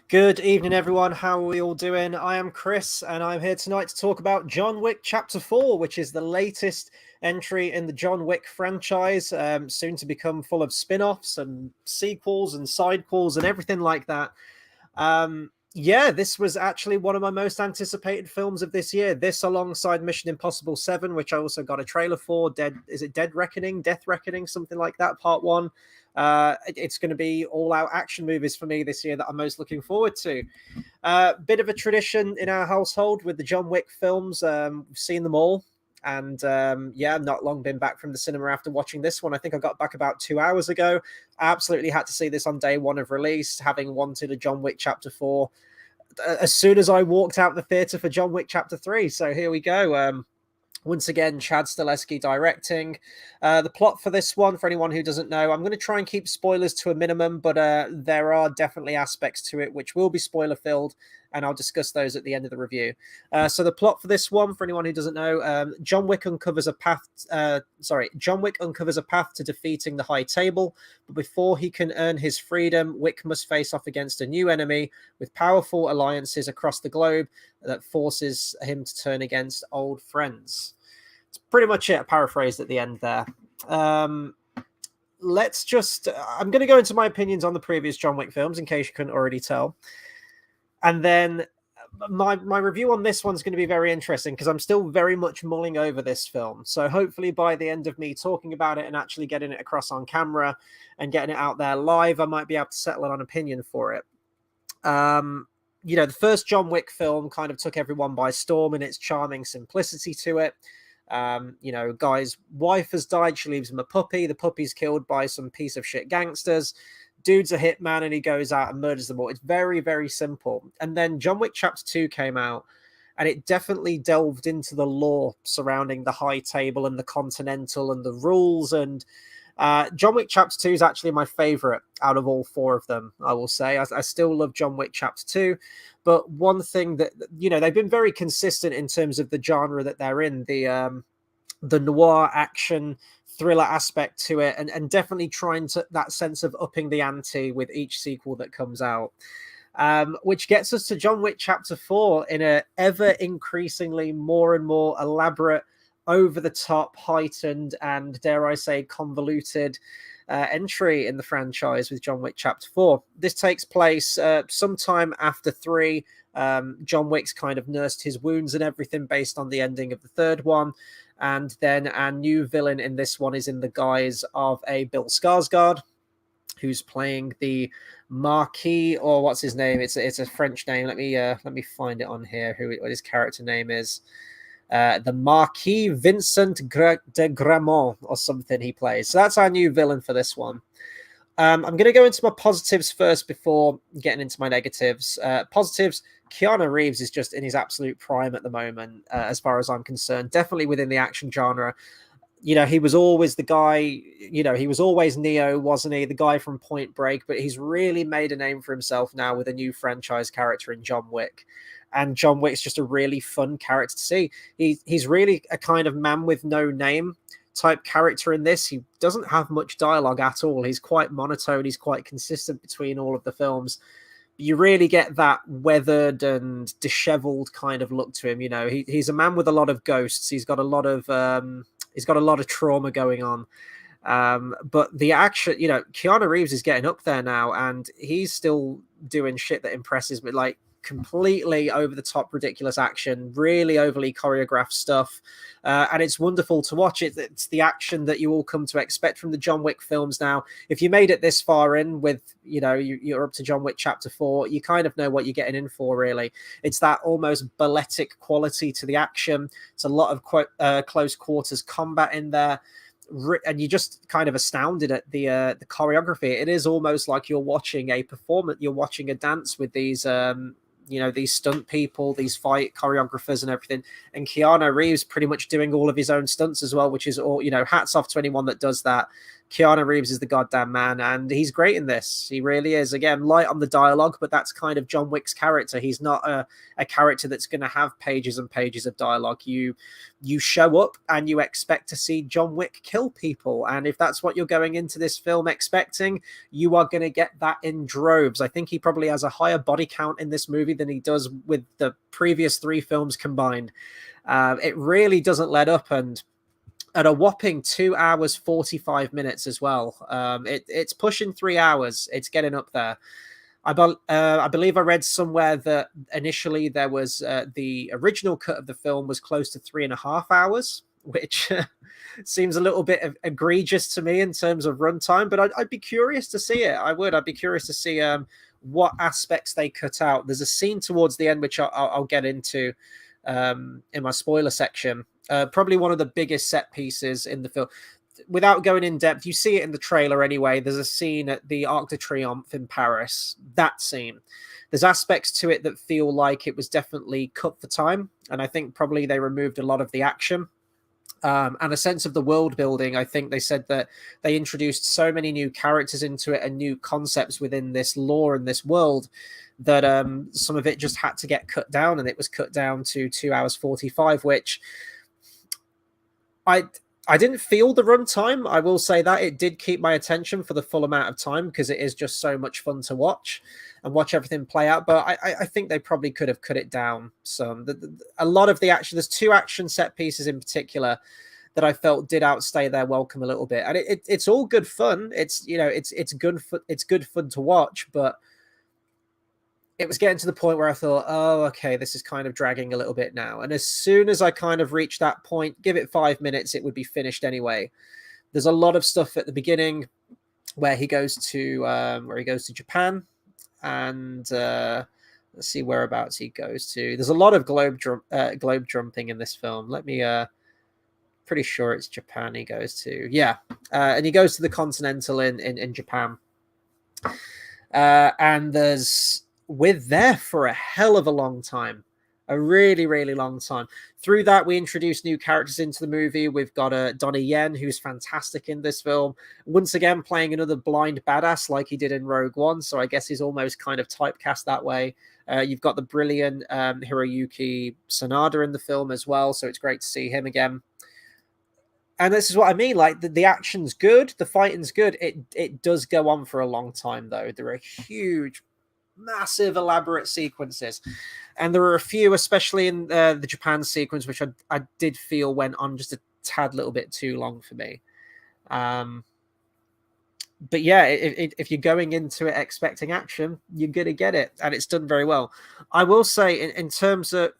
Good evening, everyone. How are we all doing? I am Chris, and I'm here tonight to talk about John Wick Chapter 4, which is the latest entry in the John Wick franchise, soon to become full of spin offs and sequels and sidequels and everything like that. Yeah, this was actually one of my most anticipated films of this year. This, alongside Mission Impossible 7, which I also got a trailer for. Is it Dead Reckoning? Death Reckoning? Something like that, part one. It's going to be all out action movies for me this year that I'm most looking forward to. Bit of a tradition in our household with the John Wick films. We've seen them all. And yeah, I've not long been back from the cinema after watching this one. I think I got back about 2 hours ago. I absolutely had to see this on day one of release, having wanted a John Wick Chapter 4 as soon as I walked out the theatre for John Wick Chapter 3. So here we go. Once again, Chad Stileski directing. The plot for this one, for anyone who doesn't know, I'm going to try and keep spoilers to a minimum, but there are definitely aspects to it which will be spoiler-filled, and I'll discuss those at the end of the review. So the plot for this one, for anyone who doesn't know, John Wick uncovers a path to defeating the High Table, but before he can earn his freedom, Wick must face off against a new enemy with powerful alliances across the globe that forces him to turn against old friends. It's pretty much it, paraphrased at the end there. I'm going to go into my opinions on the previous John Wick films, in case you couldn't already tell. And then my review on this one's going to be very interesting, because I'm still very much mulling over this film. So hopefully by the end of me talking about it and actually getting it across on camera and getting it out there live, I might be able to settle on an opinion for it. The first John Wick film kind of took everyone by storm in its charming simplicity to it. Guy's wife has died. She leaves him a puppy. The puppy's killed by some piece of shit gangsters. Dude's a hitman and he goes out and murders them all. It's very, very simple. And then John Wick Chapter 2 came out, and it definitely delved into the lore surrounding the High Table and the Continental and the rules. And John Wick Chapter 2 is actually my favorite out of all four of them, I will say. I still love John Wick Chapter 2. But one thing that, they've been very consistent in terms of the genre that they're in, the noir action thriller aspect to it, and definitely trying to that sense of upping the ante with each sequel that comes out. Which gets us to John Wick Chapter 4 in a ever increasingly more and more elaborate, over-the-top, heightened, and, dare I say, convoluted entry in the franchise with John Wick Chapter 4. This takes place sometime after 3. John Wick's kind of nursed his wounds and everything based on the ending of the third one. And then our new villain in this one is in the guise of a Bill Skarsgård, who's playing the Marquis, or what's his name? It's a French name. Let me find it on here. What his character name is. The Marquis Vincent de Gramont or something he plays. So that's our new villain for this one. I'm going to go into my positives first before getting into my negatives. Positives, Keanu Reeves is just in his absolute prime at the moment, as far as I'm concerned. Definitely within the action genre. He was always the guy, he was always Neo, wasn't he? The guy from Point Break, but he's really made a name for himself now with a new franchise character in John Wick. And John Wick's just a really fun character to see. He's really a kind of man with no name type character in this. He doesn't have much dialogue at all. He's quite monotone. He's quite consistent between all of the films. You really get that weathered and disheveled kind of look to him. He's a man with a lot of ghosts. He's got a lot of trauma going on. But the action, Keanu Reeves is getting up there now, and he's still doing shit that impresses me, like completely over the top ridiculous action, really overly choreographed stuff, and it's wonderful to watch. It's the action that you all come to expect from the John Wick films now. If you made it this far in with you're up to John Wick Chapter 4, you kind of know what you're getting in for, really. It's that almost balletic quality to the action. It's a lot of close quarters combat in there, and you're just kind of astounded at the choreography. It is almost like you're watching a performance, you're watching a dance with these these stunt people, these fight choreographers and everything. And Keanu Reeves pretty much doing all of his own stunts as well, which is all, hats off to anyone that does that. Keanu Reeves is the goddamn man, and he's great in this. He really is. Again, light on the dialogue, but that's kind of John Wick's character. He's not a character that's going to have pages and pages of dialogue. You show up and you expect to see John Wick kill people, and if that's what you're going into this film expecting, you are going to get that in droves. I think he probably has a higher body count in this movie than he does with the previous 3 films combined. It really doesn't let up, and at a whopping 2 hours 45 minutes as well. It's pushing 3 hours. It's getting up there. I believe I read somewhere that initially there was the original cut of the film was close to 3.5 hours, which seems a little bit egregious to me in terms of runtime, but I'd be curious to see it. I'd be curious to see what aspects they cut out. There's a scene towards the end, which I'll get into in my spoiler section. Probably one of the biggest set pieces in the film. Without going in depth, you see it in the trailer anyway. There's a scene at the Arc de Triomphe in Paris. That scene. There's aspects to it that feel like it was definitely cut for time, and I think probably they removed a lot of the action. And a sense of the world building. I think they said that they introduced so many new characters into it and new concepts within this lore and this world that some of it just had to get cut down, and it was cut down to 2 hours 45, which I didn't feel the runtime. I will say that it did keep my attention for the full amount of time because it is just so much fun to watch and watch everything play out. But I think they probably could have cut it down some. A lot of the action, there's 2 action set pieces in particular that I felt did outstay their welcome a little bit, and it's all good fun. It's good fun to watch, but it was getting to the point where I thought, oh, okay, this is kind of dragging a little bit now. And as soon as I kind of reached that point, give it 5 minutes, it would be finished anyway. There's a lot of stuff at the beginning where he goes to Japan, and let's see whereabouts he goes to. There's a lot of globe jumping in this film. Pretty sure it's Japan he goes to. Yeah, and he goes to the Continental in Japan. And we're there for a hell of a long time, a really, really long time. Through that, we introduce new characters into the movie. We've got Donnie Yen, who's fantastic in this film, once again playing another blind badass like he did in Rogue One, so I guess he's almost kind of typecast that way. You've got the brilliant Hiroyuki Sanada in the film as well, so it's great to see him again. And this is what I mean, like the action's good, the fighting's good. It does go on for a long time, though. There are huge, massive, elaborate sequences, and there are a few, especially in the Japan sequence, which I did feel went on just a tad little bit too long for me. But yeah, if you're going into it expecting action, you're gonna get it, and it's done very well. I will say, in terms of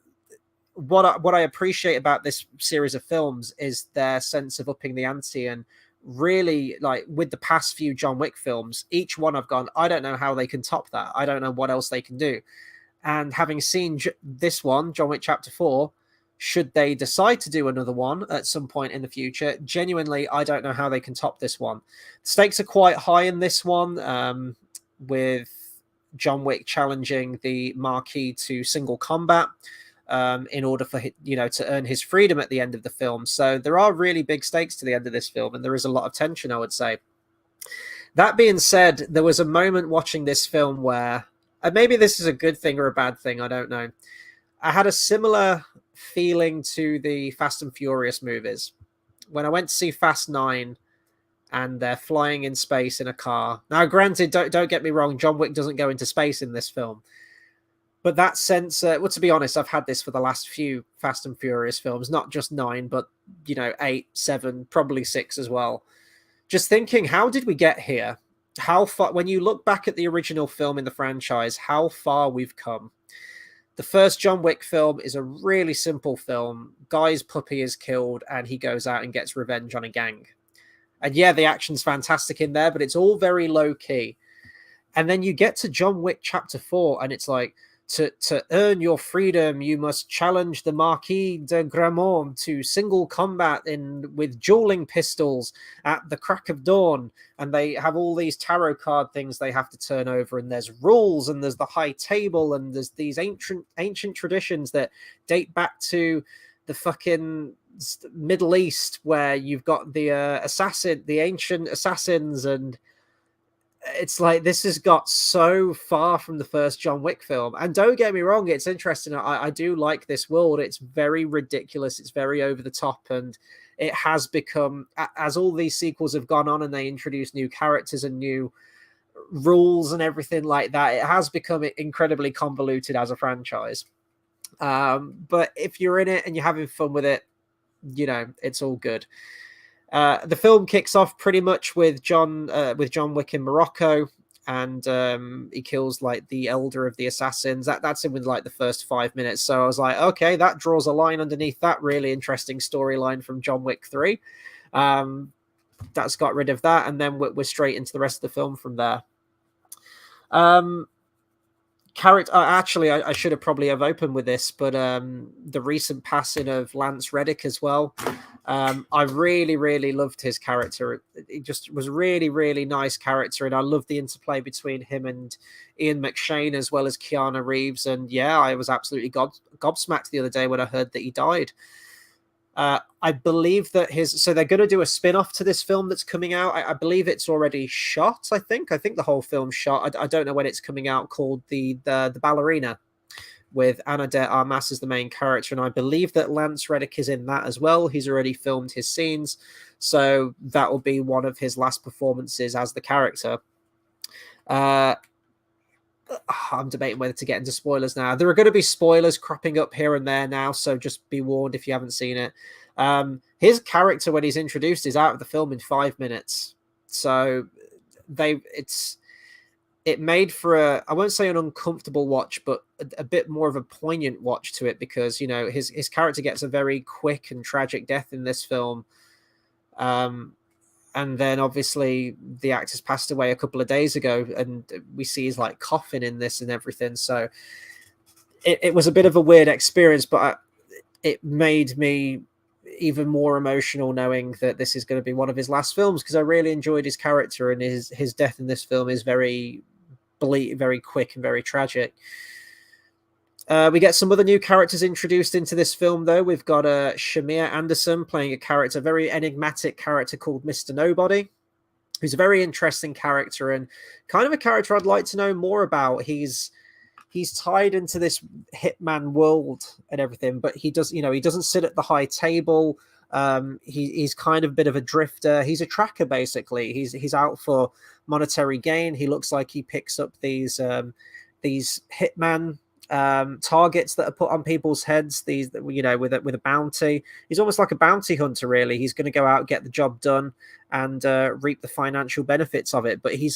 what I appreciate about this series of films is their sense of upping the ante, and really, like with the past few John Wick films, each one I've gone, I don't know how they can top that. I don't know what else they can do. And having seen this one, John Wick Chapter 4, should they decide to do another one at some point in the future, genuinely, I don't know how they can top this one. The stakes are quite high in this one, with John Wick challenging the Marquis to single combat, in order for to earn his freedom at the end of the film. So there are really big stakes to the end of this film, and there is a lot of tension, I would say. That being said, there was a moment watching this film where, and maybe this is a good thing or a bad thing, I don't know, I had a similar feeling to the Fast and Furious movies. When I went to see Fast 9 and they're flying in space in a car. Now, granted, don't get me wrong, John Wick doesn't go into space in this film. But that sense, well, to be honest, I've had this for the last few Fast and Furious films, not just 9, but, 8, 7, probably 6 as well. Just thinking, how did we get here? How far, when you look back at the original film in the franchise, how far we've come. The first John Wick film is a really simple film. Guy's puppy is killed and he goes out and gets revenge on a gang. And yeah, the action's fantastic in there, but it's all very low key. And then you get to John Wick Chapter 4 and it's like, to earn your freedom, you must challenge the Marquis de Gramont to single combat with dueling pistols at the crack of dawn. And they have all these tarot card things they have to turn over, and there's rules, and there's the high table, and there's these ancient traditions that date back to the Middle East, where you've got the ancient assassins, and it's like this has got so far from the first John Wick film. And don't get me wrong, it's interesting. I do like this world. It's very ridiculous. It's very over the top, and it has become, as all these sequels have gone on and they introduce new characters and new rules and everything like that, it has become incredibly convoluted as a franchise. But if you're in it and you're having fun with it, you know, it's all good. The film kicks off pretty much with John Wick in Morocco, and he kills like the elder of the assassins. That's in with like the first 5 minutes. So I was like, okay, that draws a line underneath that really interesting storyline from John Wick 3. That's got rid of that, and then we're straight into the rest of the film from there. Character. Actually, I should have probably have opened with this, but the recent passing of Lance Reddick as well. I really, really loved his character. It just was really, really nice character, and I loved the interplay between him and Ian McShane as well as Keanu Reeves. And yeah, I was absolutely gobsmacked the other day when I heard that he died. I believe that so they're going to do a spin-off to this film that's coming out. I believe it's already shot. I think the whole film's shot. I don't know when it's coming out, called the Ballerina, with Ana de Armas as the main character. And I believe that Lance Reddick is in that as well. He's already filmed his scenes. So that will be one of his last performances as the character. I'm debating whether to get into spoilers now. There are going to be spoilers cropping up here and there now, so just be warned if you haven't seen it. His character, when he's introduced, is out of the film in 5 minutes. So it made for I won't say an uncomfortable watch, but a bit more of a poignant watch to it, because, you know, his character gets a very quick and tragic death in this film. And then obviously the actor's passed away a couple of days ago, and we see his like coffin in this and everything. So it was a bit of a weird experience, but it made me even more emotional knowing that this is going to be one of his last films, because I really enjoyed his character, and his death in this film is very very quick and very tragic. We get some other new characters introduced into this film, though. We've got Shamir Anderson playing a very enigmatic character called Mr. Nobody, who's a very interesting character and kind of a character I'd like to know more about. He's tied into this hitman world and everything, but he doesn't sit at the high table. He's kind of a bit of a drifter. He's a tracker, basically. He's out for monetary gain. He looks like he picks up these hitman targets that are put on people's heads, these, you know, with a bounty. He's almost like a bounty hunter, really. He's going to go out, get the job done, and reap the financial benefits of it. But he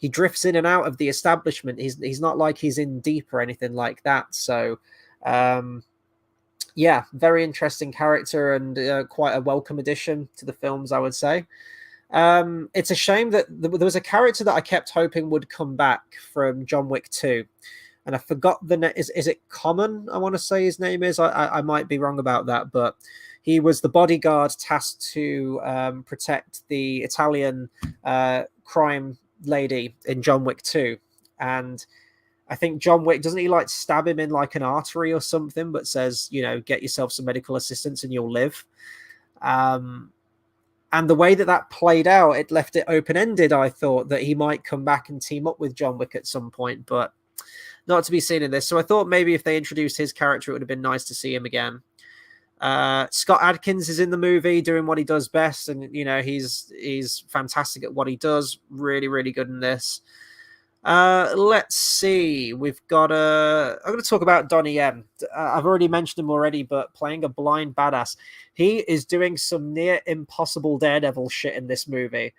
drifts in and out of the establishment. He's not like he's in deep or anything like that. So yeah, very interesting character, and quite a welcome addition to the films, I would say. It's a shame that there was a character that I kept hoping would come back from John Wick 2. And I forgot is it Common? I want to say his name is. I might be wrong about that, but he was the bodyguard tasked to protect the Italian crime lady in John Wick 2. And I think John Wick, doesn't he like stab him in like an artery or something, but says, you know, get yourself some medical assistance and you'll live. And the way that played out, it left it open-ended. I thought that he might come back and team up with John Wick at some point, but not to be seen in this. So I thought maybe if they introduced his character, it would have been nice to see him again. Scott Adkins is in the movie doing what he does best. And, you know, he's fantastic at what he does. Really, really good in this. Let's see. We've got I'm going to talk about Donnie Yen. I've already mentioned him already, but playing a blind badass. He is doing some near impossible Daredevil shit in this movie.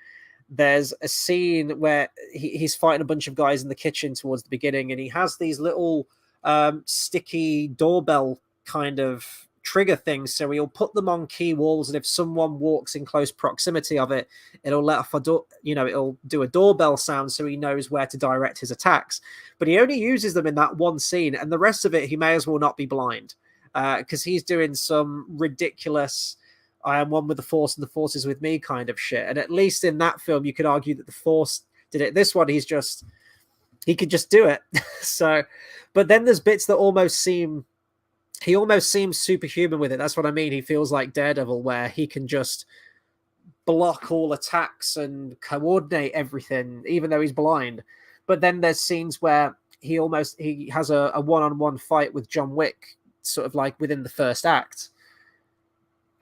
There's a scene where he's fighting a bunch of guys in the kitchen towards the beginning, and he has these little sticky doorbell kind of trigger things. So he'll put them on key walls, and if someone walks in close proximity of it, it'll let off it'll do a doorbell sound, so he knows where to direct his attacks. But he only uses them in that one scene, and the rest of it, he may as well not be blind, because he's doing some ridiculous I am one with the Force and the Force is with me kind of shit. And at least in that film, you could argue that the Force did it. This one, he could just do it. So, but then there's bits that almost seem he almost seems superhuman with it. That's what I mean. He feels like Daredevil, where he can just block all attacks and coordinate everything, even though he's blind. But then there's scenes where he has a one-on-one fight with John Wick, sort of like within the first act.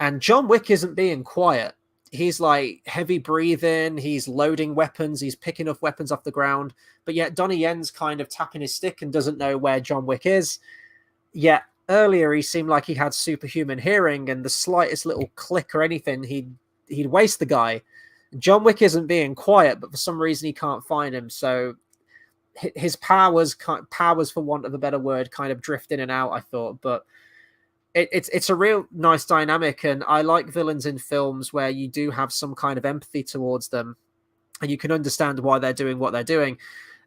And John Wick isn't being quiet. He's like heavy breathing, he's loading weapons, he's picking up weapons off the ground. But yet Donnie Yen's kind of tapping his stick and doesn't know where John Wick is. Yet earlier he seemed like he had superhuman hearing, and the slightest little click or anything, he'd waste the guy. John Wick isn't being quiet, but for some reason he can't find him. So his powers, for want of a better word, kind of drift in and out, I thought. But it's a real nice dynamic, and I like villains in films where you do have some kind of empathy towards them, and you can understand why they're doing what they're doing.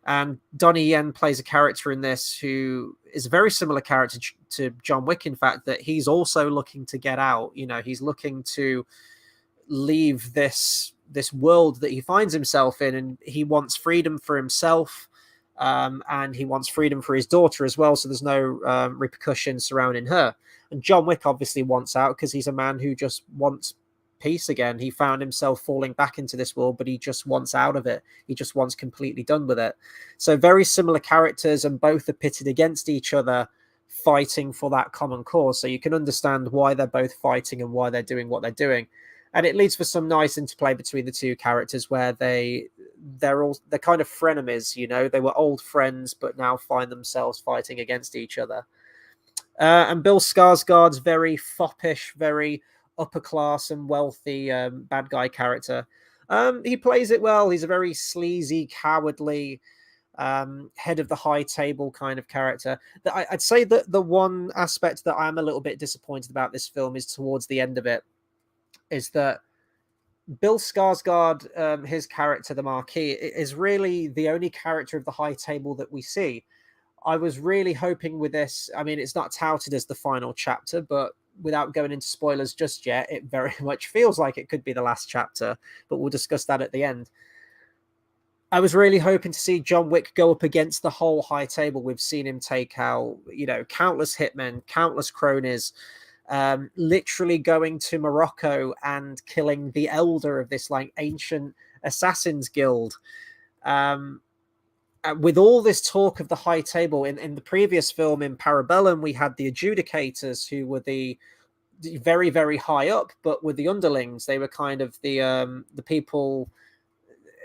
And Donnie Yen plays a character in this who is a very similar character to John Wick, in fact, that he's also looking to get out. You know, he's looking to leave this world that he finds himself in, and he wants freedom for himself, and he wants freedom for his daughter as well, so there's no repercussions surrounding her. And John Wick obviously wants out because he's a man who just wants peace again. He found himself falling back into this world, but he just wants out of it. He just wants completely done with it. So very similar characters, and both are pitted against each other, fighting for that common cause. So you can understand why they're both fighting and why they're doing what they're doing. And it leads for some nice interplay between the two characters, where they're kind of frenemies. You know, they were old friends, but now find themselves fighting against each other. And Bill Skarsgård's very foppish, very upper class and wealthy bad guy character. He plays it well. He's a very sleazy, cowardly, head of the high table kind of character. I'd say that the one aspect that I'm a little bit disappointed about this film is towards the end of it, is that Bill Skarsgård, his character, the Marquis, is really the only character of the high table that we see. I was really hoping with this, I mean, it's not touted as the final chapter, but without going into spoilers just yet, it very much feels like it could be the last chapter, but we'll discuss that at the end. I was really hoping to see John Wick go up against the whole high table. We've seen him take out, you know, countless hitmen, countless cronies, literally going to Morocco and killing the elder of this like ancient assassins guild. With all this talk of the high table, in the previous film, in Parabellum, we had the adjudicators, who were the very, very high up, but with the underlings, they were kind of the people.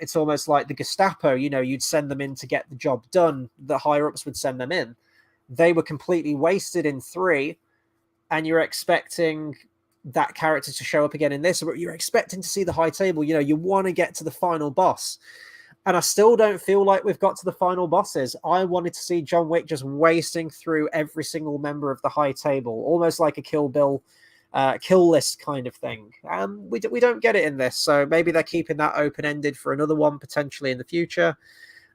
It's almost like the Gestapo, you know, you'd send them in to get the job done. The higher ups would send them in. They were completely wasted in 3, and you're expecting that character to show up again in this, but you're expecting to see the high table. You know, you want to get to the final boss. And I still don't feel like we've got to the final bosses. I wanted to see John Wick just wasting through every single member of the high table, almost like a Kill Bill kill list kind of thing. We don't get it in this, so maybe they're keeping that open-ended for another one potentially in the future.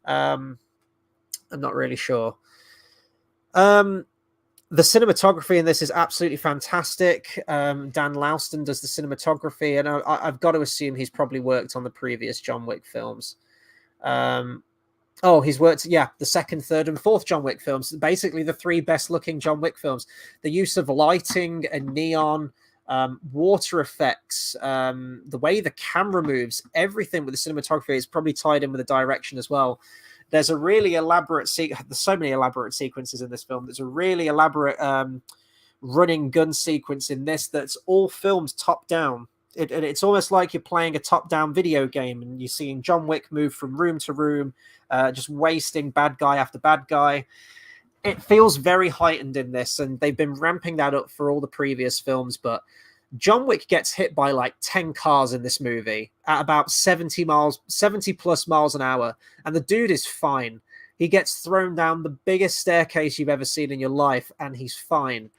I'm not really sure. The cinematography in this is absolutely fantastic. Dan Louston does the cinematography, and I've got to assume he's probably worked on the previous John Wick films. He's worked, the second, third, and fourth John Wick films. Basically, the 3 best-looking John Wick films. The use of lighting and neon, water effects, the way the camera moves, everything with the cinematography is probably tied in with the direction as well. There's a really elaborate there's so many elaborate sequences in this film. There's a really elaborate running gun sequence in this that's all filmed top-down. It's almost like you're playing a top-down video game, and you're seeing John Wick move from room to room, just wasting bad guy after bad guy. It feels very heightened in this, and they've been ramping that up for all the previous films, but John Wick gets hit by like 10 cars in this movie at about 70 plus miles an hour, and the dude is fine. He gets thrown down the biggest staircase you've ever seen in your life, and he's fine.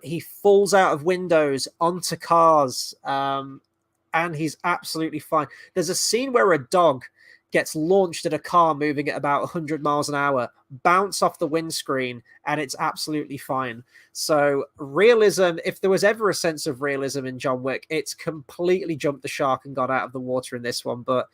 He falls out of windows onto cars, and he's absolutely fine. There's a scene where a dog gets launched at a car moving at about 100 miles an hour, bounce off the windscreen, and it's absolutely fine. So realism, if there was ever a sense of realism in John Wick, it's completely jumped the shark and got out of the water in this one. But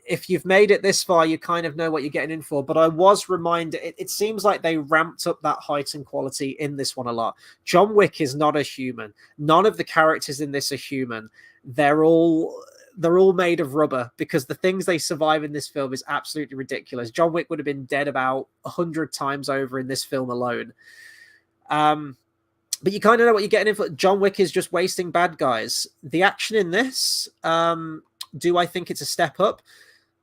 if you've made it this far, you kind of know what you're getting in for. But I was reminded, it seems like they ramped up that heightened quality in this one a lot. John Wick is not a human. None of the characters in this are human. They're all made of rubber, because the things they survive in this film is absolutely ridiculous. John Wick would have been dead about 100 times over in this film alone. But you kind of know what you're getting in for. John Wick is just wasting bad guys. The action in this, do I think it's a step up?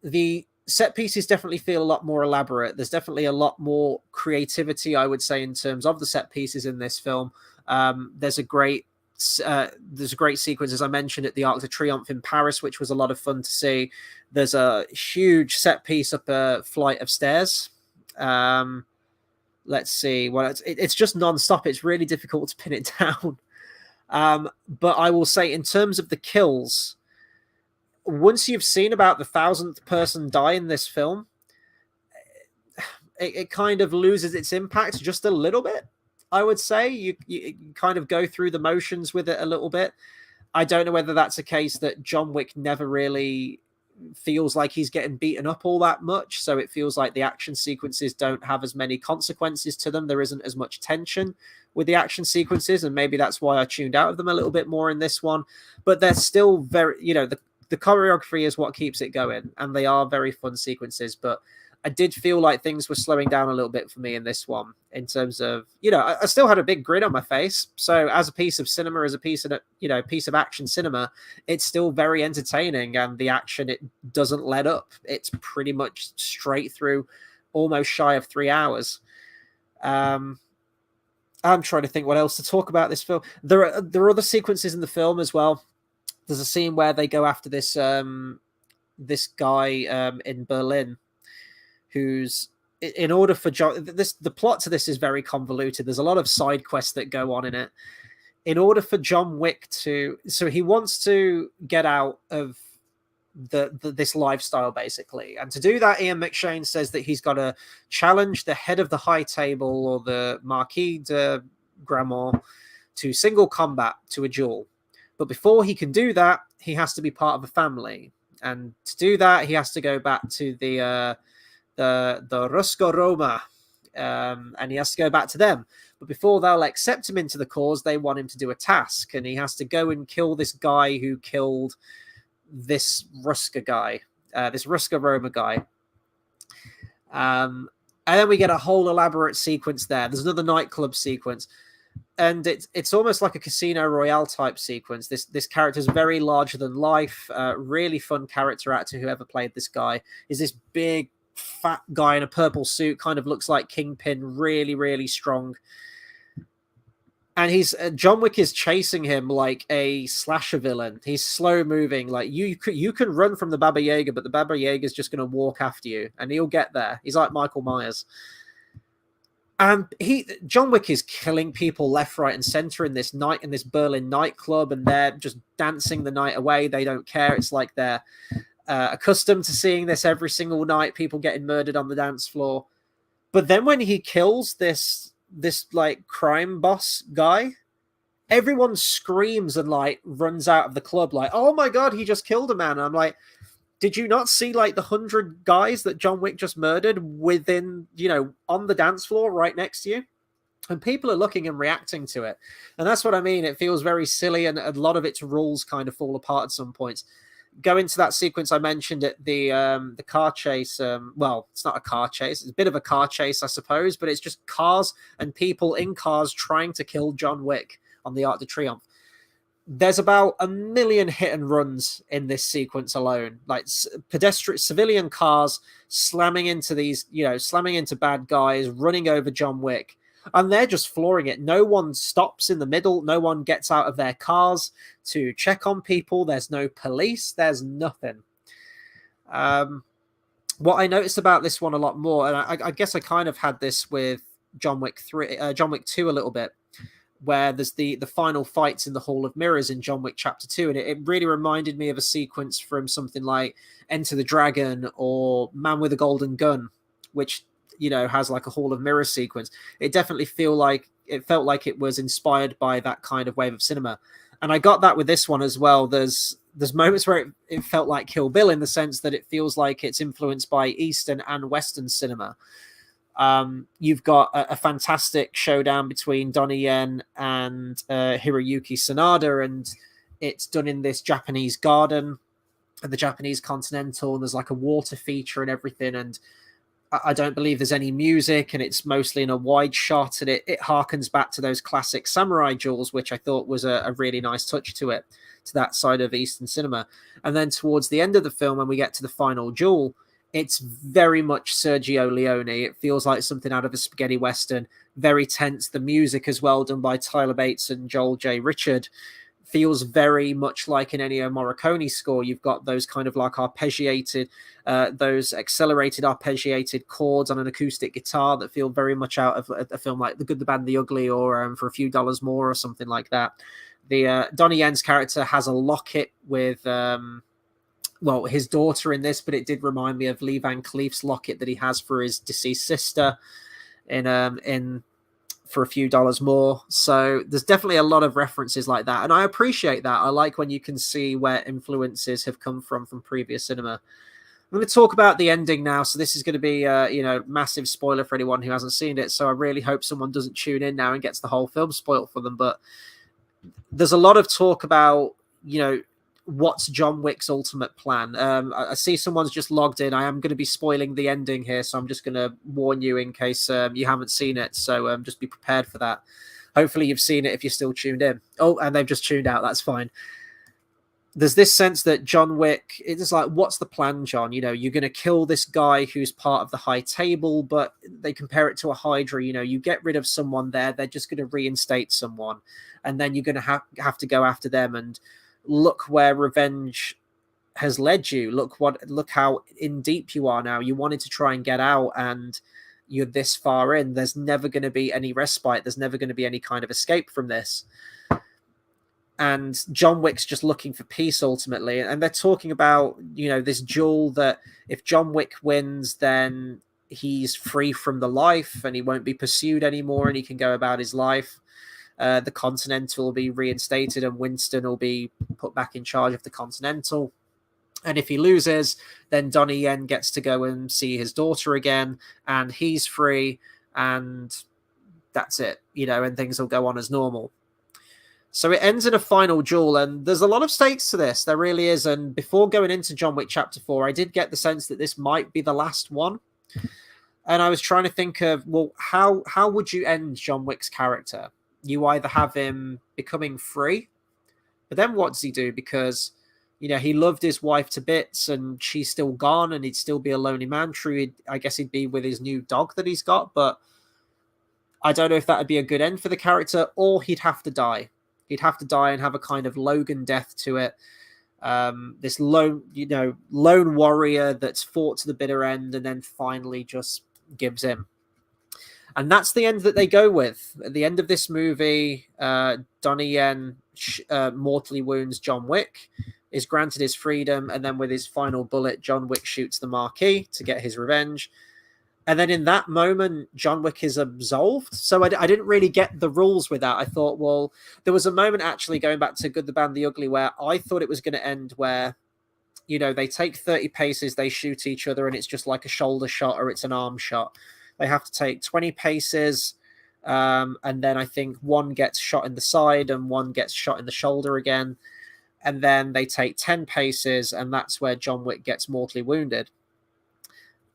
The set pieces definitely feel a lot more elaborate. There's definitely a lot more creativity, I would say, in terms of the set pieces in this film. There's a great sequence, as I mentioned, at the Arc de Triomphe in Paris, which was a lot of fun to see. There's a huge set piece up a flight of stairs. Let's see. Well, it's just non-stop. It's really difficult to pin it down. But I will say, in terms of the kills, once you've seen about the 1,000th person die in this film, it kind of loses its impact just a little bit. I would say you kind of go through the motions with it a little bit. I don't know whether that's a case that John Wick never really feels like he's getting beaten up all that much, so it feels like the action sequences don't have as many consequences to them. There isn't as much tension with the action sequences, and maybe that's why I tuned out of them a little bit more in this one. But they're still very, the choreography is what keeps it going, and they are very fun sequences. But I did feel like things were slowing down a little bit for me in this one, in terms of, I still had a big grin on my face. So as a piece of cinema, as a piece of action cinema, it's still very entertaining, and the action, it doesn't let up. It's pretty much straight through, almost shy of 3 hours. I'm trying to think what else to talk about this film. There are other sequences in the film as well. There's a scene where they go after this guy in Berlin, who's, in order for the plot to this is very convoluted. There's a lot of side quests that go on in it. In order for John Wick so he wants to get out of this lifestyle, basically. And to do that, Ian McShane says that he's got to challenge the head of the high table, or the Marquis de Gramont, to single combat, to a duel. But before he can do that, he has to be part of a family. And to do that, he has to go back to the Ruska Roma, and he has to go back to them. But before they'll accept him into the cause, they want him to do a task, and he has to go and kill this guy who killed this Ruska guy, this Ruska Roma guy. And then we get a whole elaborate sequence there. There's another nightclub sequence, and it's almost like a Casino Royale type sequence. This character's very larger than life, really fun character actor. Whoever played this guy is this big fat guy in a purple suit, kind of looks like Kingpin, really, really strong. And John Wick is chasing him like a slasher villain. He's slow moving. Like you can run from the Baba Yaga, but the Baba Yaga is just going to walk after you, and he'll get there. He's like Michael Myers. And John Wick is killing people left, right, and center in this Berlin nightclub, and they're just dancing the night away. They don't care. It's like they're accustomed to seeing this every single night, people getting murdered on the dance floor. But then when he kills this like crime boss guy, everyone screams and like runs out of the club like, oh my god, he just killed a man. And I'm like, did you not see like the 100 guys that John Wick just murdered within, on the dance floor right next to you? And people are looking and reacting to it. And that's what I mean. It feels very silly, and a lot of its rules kind of fall apart at some points. Go into that sequence I mentioned at the car chase. Well, it's not a car chase. It's a bit of a car chase, I suppose, but it's just cars and people in cars trying to kill John Wick on the Arc de Triomphe. There's about 1 million hit and runs in this sequence alone, like civilian cars slamming into slamming into bad guys, running over John Wick. And they're just flooring it. No one stops in the middle. No one gets out of their cars to check on people. There's no police. There's nothing. What I noticed about this one a lot more, and I guess I kind of had this with John Wick 2 a little bit, where there's the final fights in the Hall of Mirrors in John Wick Chapter 2, and it really reminded me of a sequence from something like Enter the Dragon or Man with a Golden Gun, which has like a Hall of Mirrors sequence. It definitely felt like it was inspired by that kind of wave of cinema. And I got that with this one as well. There's there's moments where it felt like Kill Bill in the sense that it feels like it's influenced by Eastern and Western cinema. You've got a fantastic showdown between Donnie Yen and Hiroyuki Sanada, and it's done in this Japanese garden and the Japanese Continental, and there's like a water feature and everything, and I don't believe there's any music, and it's mostly in a wide shot, and it harkens back to those classic samurai duels, which I thought was a really nice touch to it, to that side of Eastern cinema. And then towards the end of the film, when we get to the final duel, it's very much Sergio Leone. It feels like something out of a spaghetti western, very tense. The music as well, done by Tyler Bates and Joel J. Richard, feels very much like an Ennio Morricone score. You've got those kind of like arpeggiated, those accelerated arpeggiated chords on an acoustic guitar that feel very much out of a film like The Good, the Bad, the Ugly, or For a Few Dollars More, or something like that. The Donnie Yen's character has a locket with his daughter in this, but it did remind me of Lee Van Cleef's locket that he has for his deceased sister in For a Few Dollars More. So there's definitely a lot of references like that, and I appreciate that. I like when you can see where influences have come from previous cinema. I'm going to talk about the ending now, so this is going to be massive spoiler for anyone who hasn't seen it, so I really hope someone doesn't tune in now and gets the whole film spoiled for them. But there's a lot of talk about, what's John Wick's ultimate plan. I see someone's just logged in. I am going to be spoiling the ending here, so I'm just going to warn you in case you haven't seen it. So just be prepared for that. Hopefully you've seen it if you're still tuned in. Oh, and they've just tuned out. That's fine. There's this sense that John Wick, it's like, what's the plan, John? You're going to kill this guy who's part of the High Table, but they compare it to a Hydra. You get rid of someone there, they're just going to reinstate someone, and then you're going to have to go after them. And look where revenge has led you. Look how in deep you are now. You wanted to try and get out, and you're this far in. There's never going to be any respite. There's never going to be any kind of escape from this. And John Wick's just looking for peace ultimately. And they're talking about, this duel that if John Wick wins, then he's free from the life and he won't be pursued anymore and he can go about his life. The Continental will be reinstated and Winston will be put back in charge of the Continental. And if he loses, then Donnie Yen gets to go and see his daughter again, and he's free, and that's it, and things will go on as normal. So it ends in a final duel, and there's a lot of stakes to this. There really is. And before going into John Wick Chapter 4, I did get the sense that this might be the last one. And I was trying to think of, how would you end John Wick's character? You either have him becoming free, but then what does he do? Because, he loved his wife to bits and she's still gone and he'd still be a lonely man. True, I guess he'd be with his new dog that he's got, but I don't know if that would be a good end for the character, or he'd have to die. He'd have to die and have a kind of Logan death to it. This lone warrior that's fought to the bitter end and then finally just gives in. And that's the end that they go with. At the end of this movie, Donnie Yen mortally wounds John Wick, is granted his freedom, and then with his final bullet, John Wick shoots the Marquis to get his revenge. And then in that moment, John Wick is absolved. So I didn't really get the rules with that. I thought, there was a moment actually going back to Good, the Bad, the Ugly where I thought it was going to end where, they take 30 paces, they shoot each other, and it's just like a shoulder shot or it's an arm shot. They have to take 20 paces, and then I think one gets shot in the side and one gets shot in the shoulder again. And then they take 10 paces, and that's where John Wick gets mortally wounded.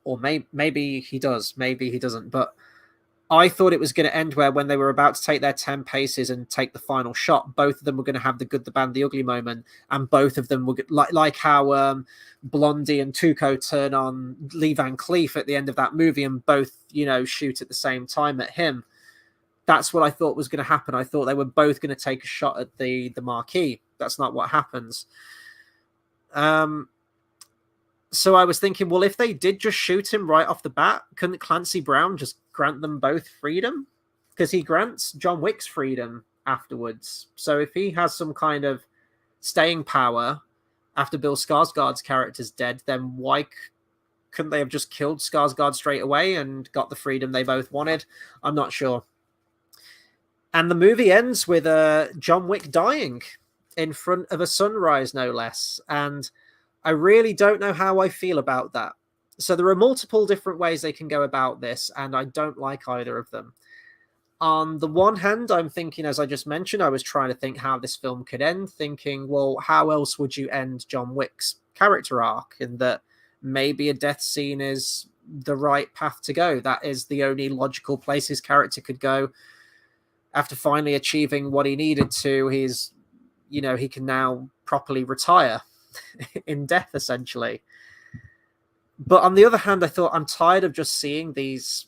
Or maybe he does, maybe he doesn't. But I thought it was going to end where when they were about to take their 10 paces and take the final shot, both of them were going to have the Good, the Bad, the Ugly moment. And both of them were like how Blondie and Tuco turn on Lee Van Cleef at the end of that movie and both, shoot at the same time at him. That's what I thought was going to happen. I thought they were both going to take a shot at the Marquis. That's not what happens. So I was thinking, if they did just shoot him right off the bat, couldn't Clancy Brown just grant them both freedom? Because he grants John Wick's freedom afterwards. So if he has some kind of staying power after Bill Skarsgård's character's dead, then why couldn't they have just killed Skarsgård straight away and got the freedom they both wanted? I'm not sure. And the movie ends with John Wick dying. in front of a sunrise, no less. And I really don't know how I feel about that. So there are multiple different ways they can go about this, and I don't like either of them. On the one hand, I'm thinking, as I just mentioned, I was trying to think how this film could end, thinking, well, how else would you end John Wick's character arc? And that maybe a death scene is the right path to go. That is the only logical place his character could go after finally achieving what he needed to. He's, he can now properly retire in death, essentially. But on the other hand, I thought, I'm tired of just seeing these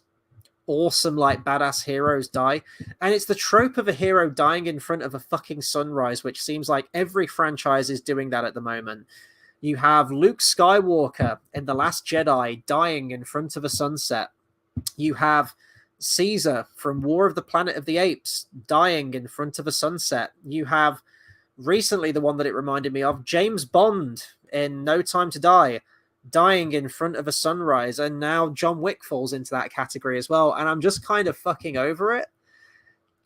awesome, like, badass heroes die. And it's the trope of a hero dying in front of a fucking sunrise, which seems like every franchise is doing that at the moment. You have Luke Skywalker in The Last Jedi dying in front of a sunset. You have Caesar from War of the Planet of the Apes dying in front of a sunset. You have recently, the one that it reminded me of, James Bond in No Time to Die, dying in front of a sunrise, and now John Wick falls into that category as well, and I'm just kind of fucking over it.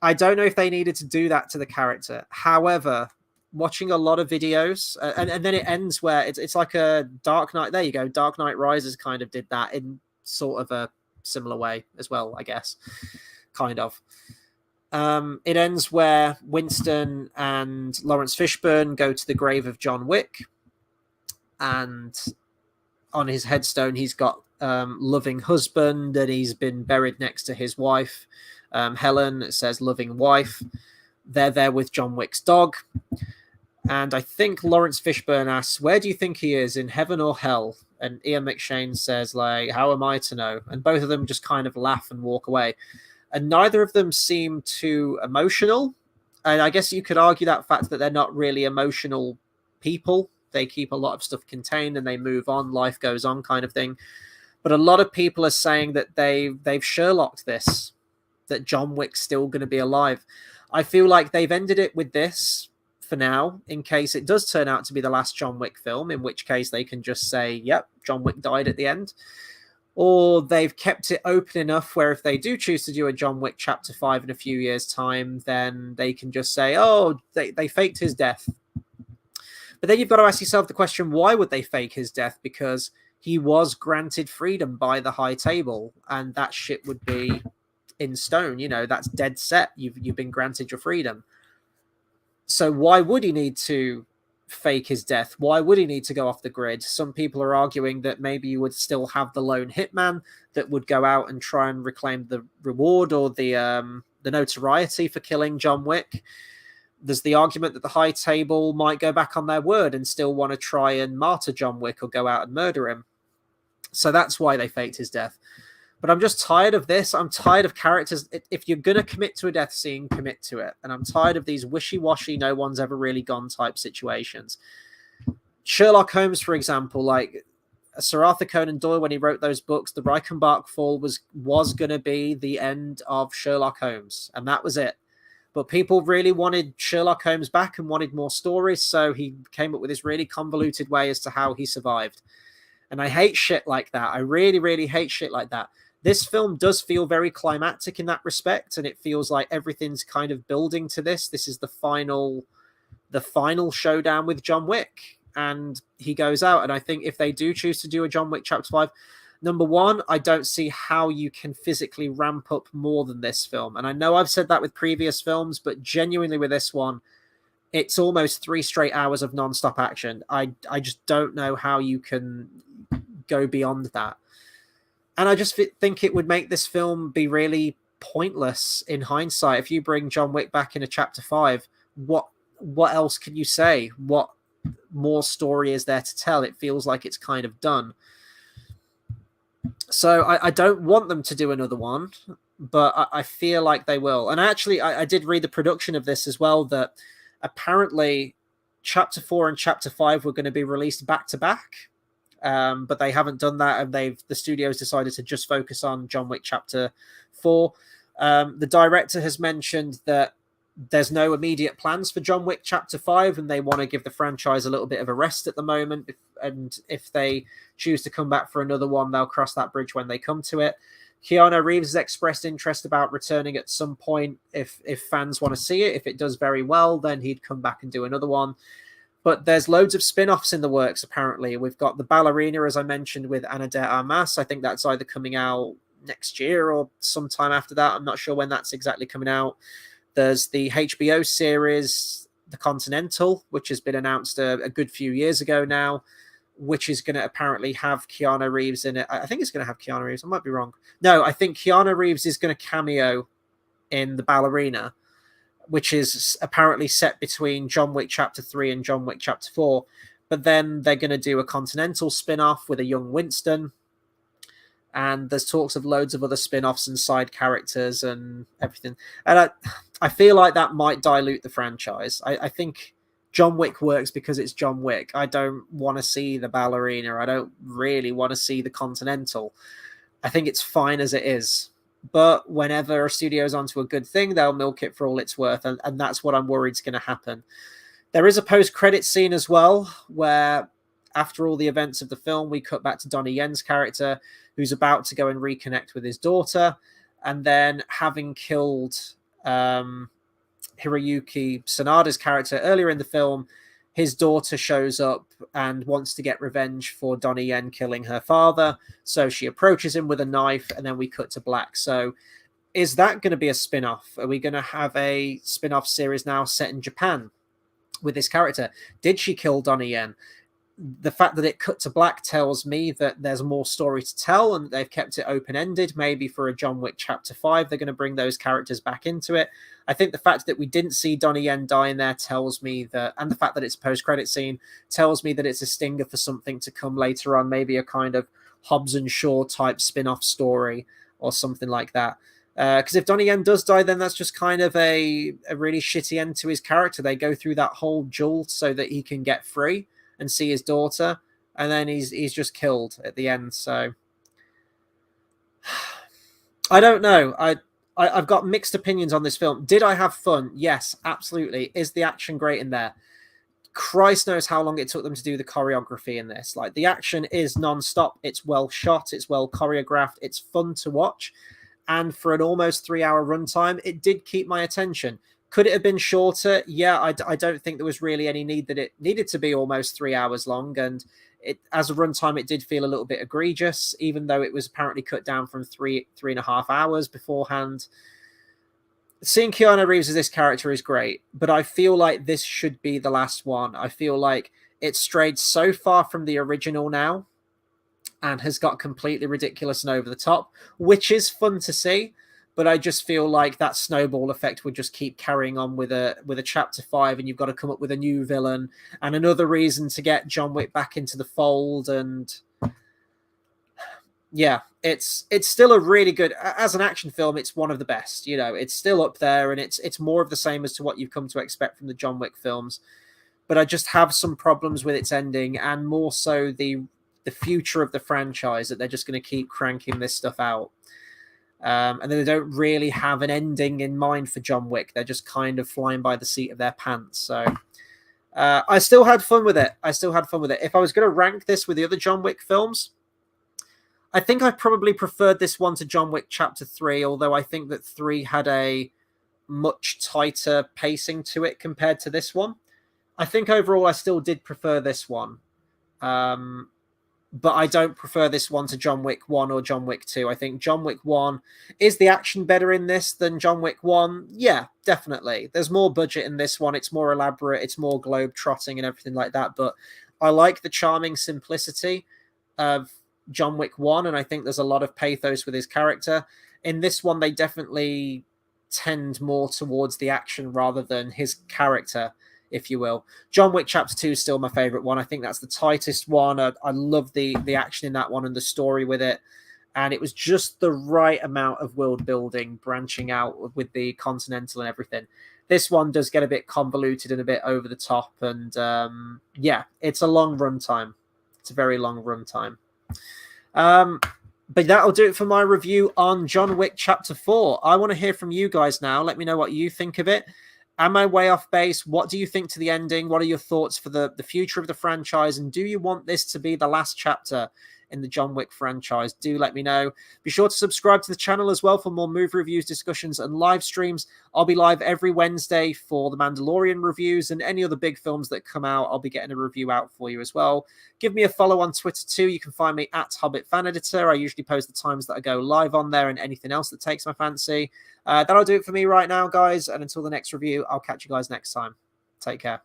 I don't know if they needed to do that to the character. However, watching a lot of videos, and then it ends where it's like a Dark Knight. There you go. Dark Knight Rises kind of did that in sort of a similar way as well, I guess. Kind of. It ends where Winston and Lawrence Fishburne go to the grave of John Wick, and on his headstone, he's got loving husband, and he's been buried next to his wife, Helen. It says loving wife. They're there with John Wick's dog. And I think Lawrence Fishburne asks, where do you think he is, in heaven or hell? And Ian McShane says, like, how am I to know? And both of them just kind of laugh and walk away. And neither of them seem too emotional. And I guess you could argue that fact that they're not really emotional people. They keep a lot of stuff contained and they move on, life goes on, kind of thing. But a lot of people are saying that they've Sherlocked this, that John Wick's still going to be alive. I feel like they've ended it with this for now, in case it does turn out to be the last John Wick film, in which case they can just say, yep, John Wick died at the end. Or they've kept it open enough where if they do choose to do a John Wick Chapter 5 in a few years' time, then they can just say, oh, they faked his death. But then you've got to ask yourself the question, why would they fake his death? Because he was granted freedom by the High Table, and that shit would be in stone. That's dead set. You've been granted your freedom. So why would he need to fake his death? Why would he need to go off the grid? Some people are arguing that maybe you would still have the lone hitman that would go out and try and reclaim the reward or the notoriety for killing John Wick. There's the argument that the High Table might go back on their word and still want to try and martyr John Wick or go out and murder him. So that's why they faked his death. But I'm just tired of this. I'm tired of characters. If you're going to commit to a death scene, commit to it. And I'm tired of these wishy-washy, no one's ever really gone type situations. Sherlock Holmes, for example, like Sir Arthur Conan Doyle, when he wrote those books, the Reichenbach Fall was going to be the end of Sherlock Holmes. And that was it. But people really wanted Sherlock Holmes back and wanted more stories, so he came up with this really convoluted way as to how he survived. And I hate shit like that. I really, really hate shit like that. This film does feel very climactic in that respect, and it feels like everything's kind of building to this. This is the final showdown with John Wick, and he goes out. And I think if they do choose to do a John Wick Chapter 5, number one, I don't see how you can physically ramp up more than this film. And I know I've said that with previous films, but genuinely with this one, it's almost 3 straight hours of non-stop action. I just don't know how you can go beyond that. And I just think it would make this film be really pointless in hindsight. If you bring John Wick back in a Chapter 5, what else can you say? What more story is there to tell? It feels like it's kind of done. So I don't want them to do another one, but I feel like they will. And actually, I did read the production of this as well, that apparently Chapter 4 and Chapter 5 were going to be released back to back, but they haven't done that, and the studios decided to just focus on John Wick Chapter 4. The director has mentioned that there's no immediate plans for John Wick Chapter 5, and they want to give the franchise a little bit of a rest at the moment. And if they choose to come back for another one, they'll cross that bridge when they come to it. Keanu Reeves has expressed interest about returning at some point if fans want to see it. If it does very well, then he'd come back and do another one. But there's loads of spin-offs in the works, apparently. We've got The Ballerina, as I mentioned, with Ana de Armas. I think that's either coming out next year or sometime after that. I'm not sure when that's exactly coming out. There's the HBO series, The Continental, which has been announced a good few years ago now, which is going to apparently have Keanu Reeves in it. I think it's going to have Keanu Reeves. I might be wrong. No, I think Keanu Reeves is going to cameo in The Ballerina, which is apparently set between John Wick Chapter 3 and John Wick Chapter 4. But then they're going to do a Continental spin-off with a young Winston. And there's talks of loads of other spin-offs and side characters and everything. And I feel like that might dilute the franchise. I think John Wick works because it's John Wick. I don't want to see The Ballerina. I don't really want to see the Continental. I think it's fine as it is. But whenever a studio's onto a good thing, they'll milk it for all it's worth. And that's what I'm worried is going to happen. There is a post-credit scene as well, where after all the events of the film, we cut back to Donnie Yen's character, who's about to go and reconnect with his daughter. And then having killed Hiroyuki Sanada's character earlier in the film, his daughter shows up and wants to get revenge for Donnie Yen killing her father. So she approaches him with a knife, and then we cut to black. So is that going to be a spin-off? Are we going to have a spin-off series now set in Japan with this character? Did she kill Donnie Yen? The fact that it cut to black tells me that there's more story to tell and they've kept it open-ended. Maybe for a John Wick Chapter 5, they're going to bring those characters back into it. I think the fact that we didn't see Donnie Yen die in there tells me that, and the fact that it's a post-credit scene tells me that it's a stinger for something to come later on, maybe a kind of Hobbs and Shaw type spin-off story or something like that. Because if Donnie Yen does die, then that's just kind of a really shitty end to his character. They go through that whole duel so that he can get free and see his daughter, and then he's just killed at the end. So I don't know. I've got mixed opinions on this film. Did I have fun? Yes, absolutely. Is the action great in there? Christ knows how long it took them to do the choreography in this. Like, the action is non-stop. It's well shot. It's well choreographed. It's fun to watch. And for an almost 3-hour runtime, it did keep my attention. Could it have been shorter? Yeah, I don't think there was really any need that it needed to be almost 3 hours long. And it, as a runtime, it did feel a little bit egregious, even though it was apparently cut down from 3.5 hours beforehand. Seeing Keanu Reeves as this character is great, but I feel like this should be the last one. I feel like it strayed so far from the original now and has got completely ridiculous and over the top, which is fun to see. But I just feel like that snowball effect would just keep carrying on with a Chapter 5, and you've got to come up with a new villain and another reason to get John Wick back into the fold. And yeah, it's still a really good, as an action film, it's one of the best. You know, it's still up there, and it's more of the same as to what you've come to expect from the John Wick films. But I just have some problems with its ending, and more so the future of the franchise, that they're just going to keep cranking this stuff out. And then they don't really have an ending in mind for John Wick. They're just kind of flying by the seat of their pants. So I still had fun with it. If I was going to rank this with the other John Wick films, I think I probably preferred this one to John Wick Chapter 3, although I think that 3 had a much tighter pacing to it compared to this one. I think overall I still did prefer this one. But I don't prefer this one to John Wick 1 or John Wick 2. I think John Wick 1... Is the action better in this than John Wick 1? Yeah, definitely. There's more budget in this one. It's more elaborate. It's more globe-trotting and everything like that. But I like the charming simplicity of John Wick 1, and I think there's a lot of pathos with his character. In this one, they definitely tend more towards the action rather than his character, if you will. John Wick Chapter 2 is still my favorite one. I think that's the tightest one. I love the action in that one and the story with it. And it was just the right amount of world building, branching out with the Continental and everything. This one does get a bit convoluted and a bit over the top. And yeah, it's a long runtime. It's a very long runtime. But that'll do it for my review on John Wick Chapter 4. I want to hear from you guys now. Let me know what you think of it. Am I way off base? What do you think to the ending? What are your thoughts for the future of the franchise? And do you want this to be the last chapter in the John Wick franchise, do let me know. Be sure to subscribe to the channel as well for more movie reviews, discussions, and live streams. I'll be live every Wednesday for the Mandalorian reviews and any other big films that come out. I'll be getting a review out for you as well. Give me a follow on Twitter too. You can find me at Hobbit Fan Editor. I usually post the times that I go live on there and anything else that takes my fancy. That'll do it for me right now, guys. And until the next review, I'll catch you guys next time. Take care.